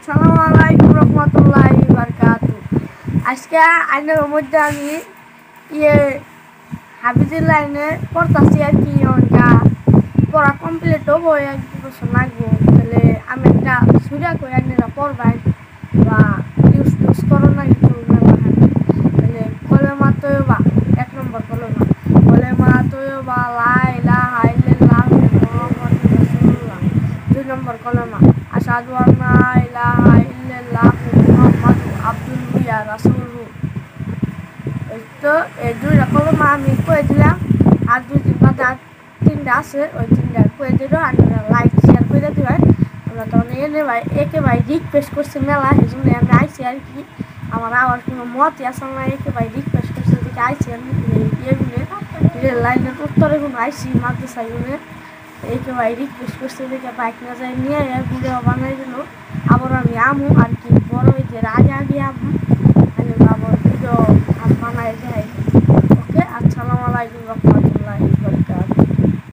আসসালামু আলাইকুম রহমতুল্লাহি বারাকাতু। আজকে আইনের মধ্যে আমি ইয়ে হাফিজের লাইনে পড়তাছি আর কি। অনকা পড়া কমপ্লিট হবো, 1-2 বছর লাগবো। তাহলে আমি একটা সুরা করে আইনেরা পড়বাই বা ইউজ করো না কিছু তাহলে কলেমা তৈবা 1 নম্বর কলেমা। কলেমা তৈবা লা ইলাহা ইল্লাল্লাহ মুহাম্মাদুর রাসূলুল্লাহ। 2 নম্বর কলেমা আশহাদু আন্না ইলাহা ইল্লাল্লাহ মুহাম্মাদু আবদুহু ওয়া রাসূলুহু। তো এই 2টা কলেমা আমি কয়ে দিলাম, আর 2-3টা আছে, ওই 3টা কয়ে দিল। আর লাইক শেয়ার করে দিবেন। আমরা তখন এনে ভাই একে ভাই রিকোয়েস্ট করছি মেলা, এই জন্য আমি আইসি আর কি। আমার আবার কোনো মতই আসলে না, একে ভাই রিকোয়েস্ট করছি দিকে আইসি আমি ইয়েগুলো রেল লাইনের উত্তরে কোনো আইসি মাদ্রাসাগুলো। একে ভাই রিকোয়েস্ট করছে দিকে বাইক না যায় নিয়ে ভিডিও বানাই দিল। আবার আমি আমু আর কি, বড় হইতে আগে আগে আমু আমি আবার ভিডিও বানাই দেয়। ওকে, আসসালামু আলাইকুম।